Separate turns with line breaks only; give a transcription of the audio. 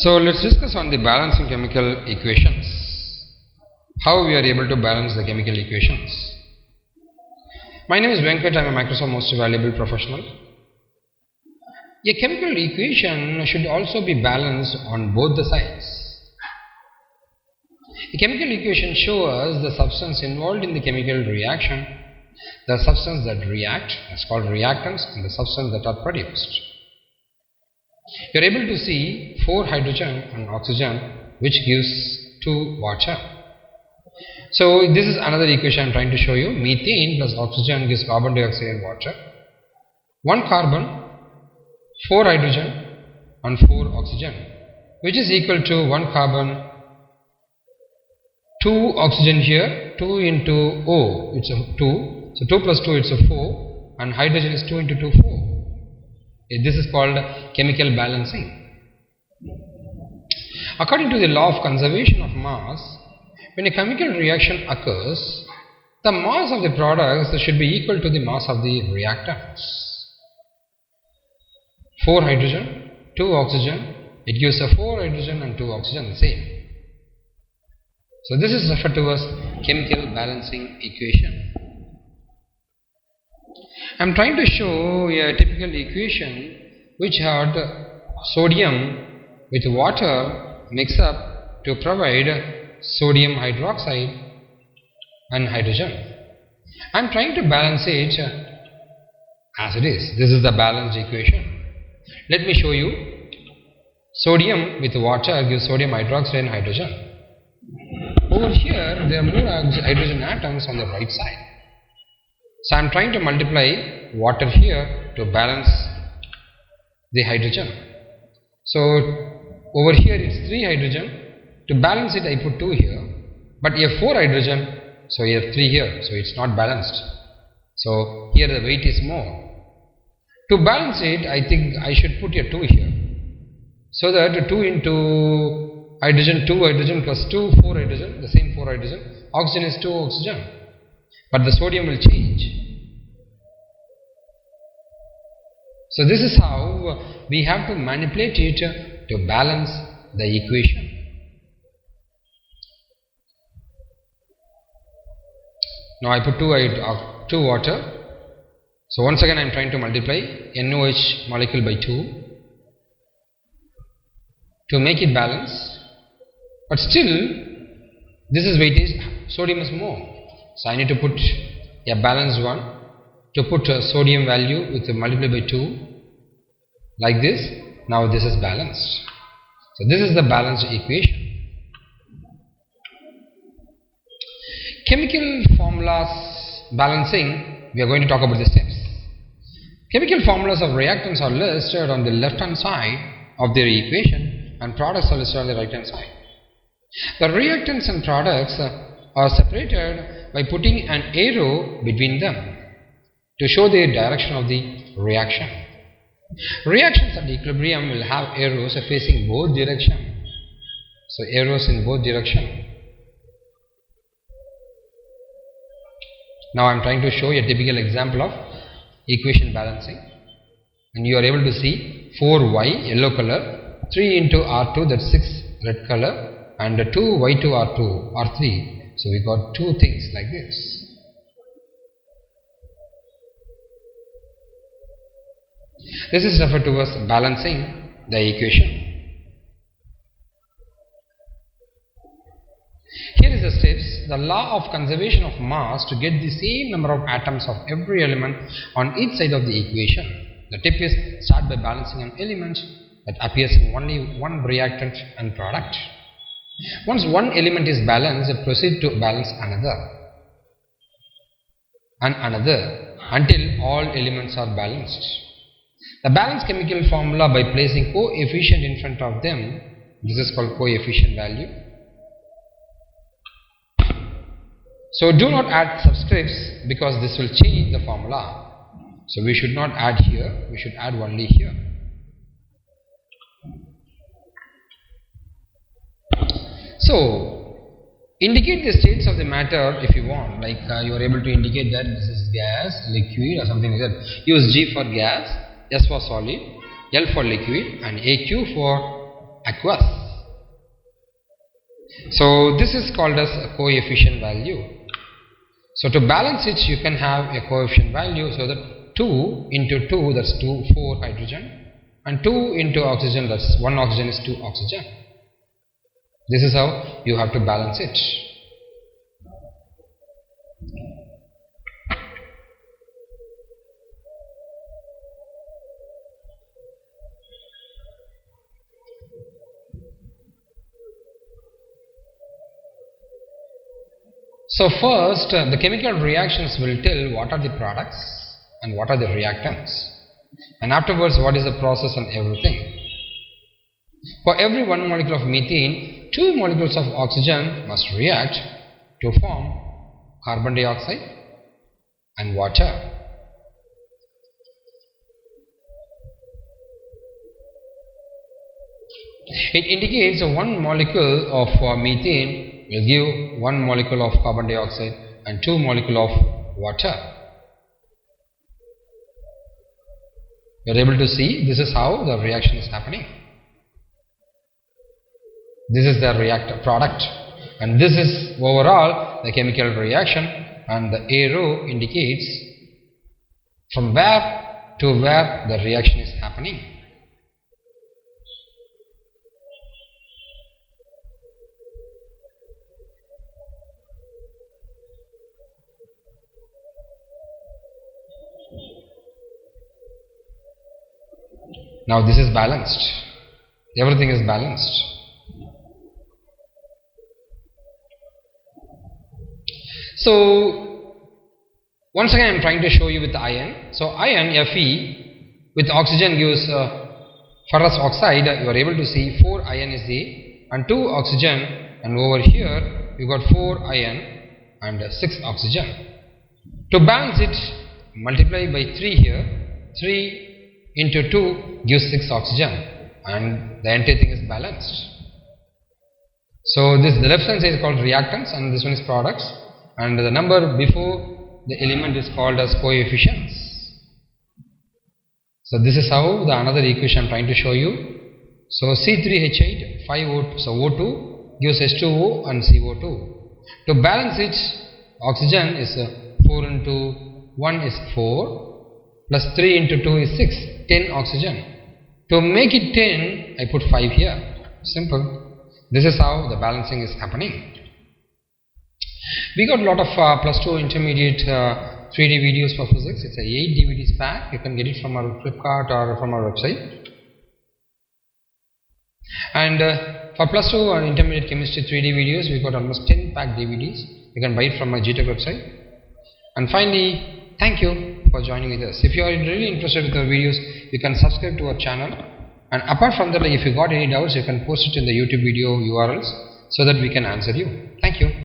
So let's discuss on the balancing chemical equations. How we are able to balance the chemical equations. My name is Venkat. I am a Microsoft Most Valuable Professional. A chemical equation should also be balanced on both the sides. A chemical equation shows the substance involved in the chemical reaction, the substance that react, that's called reactants, and the substance that are produced. You are able to see 4 hydrogen and oxygen, which gives 2 water. So this is another equation I am trying to show you. Methane plus oxygen gives carbon dioxide and water. 1 carbon, 4 hydrogen and 4 oxygen, which is equal to 1 carbon, 2 oxygen here, 2 into O, it's a 2. So 2 plus 2, it's a 4, and hydrogen is 2 into 2, 4. This is called chemical balancing. According to the law of conservation of mass, when a chemical reaction occurs, the mass of the products should be equal to the mass of the reactants. 4 hydrogen, 2 oxygen, it gives a 4 hydrogen and 2 oxygen, the same. So this is referred to as chemical balancing equation. I am trying to show a typical equation which had sodium with water mixed up to provide sodium hydroxide and hydrogen. I am trying to balance it as it is. This is the balanced equation. Let me show you. Sodium with water gives sodium hydroxide and hydrogen. Over here there are more hydrogen atoms on the right side. So I am trying to multiply water here to balance the hydrogen. So over here it's 3 hydrogen. To balance it I put 2 here. But you have 4 hydrogen, so you have 3 here. So it's not balanced. So here the weight is more. To balance it, I think I should put a 2 here. So that 2 into hydrogen, 2 hydrogen plus 2, 4 hydrogen, the same 4 hydrogen. Oxygen is 2 oxygen. But the sodium will change. So this is how we have to manipulate it to balance the equation. Now I put 2 water. So once again I am trying to multiply NOH molecule by 2 to make it balance. But still this is weightage, sodium is more. So I need to put a balanced one to put a sodium value with a multiply by 2 like this. Now this is balanced. So this is the balanced equation. Chemical formulas balancing, we are going to talk about the steps. Chemical formulas of reactants are listed on the left hand side of their equation and products are listed on the right hand side. The reactants and products are separated by putting an arrow between them to show the direction of the reaction. Reactions at equilibrium will have arrows facing both directions. So arrows in both directions. Now I am trying to show a typical example of equation balancing. And you are able to see 4y yellow color, 3 into R2 that's 6 red color, and 2y2 R2 R3. So we got 2 things like this. This is referred to as balancing the equation. Here is the steps. The law of conservation of mass to get the same number of atoms of every element on each side of the equation. The tip is start by balancing an element that appears in only one reactant and product. Once one element is balanced, proceed to balance another and another until all elements are balanced. The balanced chemical formula by placing coefficient in front of them, this is called coefficient value. So do not add subscripts because this will change the formula. So we should not add here, we should add only here. So indicate the states of the matter if you want, like you are able to indicate that this is gas, liquid or something like that. Use G for gas, S for solid, L for liquid and AQ for aqueous. So this is called as a coefficient value. So to balance it, you can have a coefficient value, so that 2 into 2, that's 4 hydrogen, and 2 into oxygen, that's 1 oxygen is 2 oxygen. This is how you have to balance it. So first, the chemical reactions will tell what are the products and what are the reactants, and afterwards what is the process and everything. For every 1 molecule of methane, 2 molecules of oxygen must react to form carbon dioxide and water. It indicates 1 molecule of methane will give 1 molecule of carbon dioxide and 2 molecule of water. You are able to see this is how the reaction is happening. This is the reactor product, and this is overall the chemical reaction, and the arrow indicates from where to where the reaction is happening. Now this is balanced. Everything is balanced. So once again I am trying to show you with iron. So iron Fe with oxygen gives ferrous oxide. You are able to see 4 iron is there and 2 oxygen, and over here you got 4 iron and 6 oxygen. To balance it, multiply by 3 here. 3 into 2 gives 6 oxygen, and the entire thing is balanced. So this, the left hand side is called reactants and this one is products, and the number before the element is called as coefficients. So this is how the another equation I am trying to show you. So C3H8 5O2, so O2 gives H2O and CO2. To balance it, oxygen is 4 into 1 is 4 plus 3 into 2 is 6, 10 oxygen. To make it 10, I put 5 here. Simple. This is how the balancing is happening. We got a lot of plus 2 intermediate 3D videos for physics. It's a 8 DVDs pack. You can get it from our Flipkart or from our website. And for plus 2 and intermediate chemistry 3D videos, we got almost 10 pack DVDs. You can buy it from my GTech website. And finally, thank you for joining with us. If you are really interested with our videos, you can subscribe to our channel. And apart from that, if you got any doubts, you can post it in the YouTube video URLs so that we can answer you. Thank you.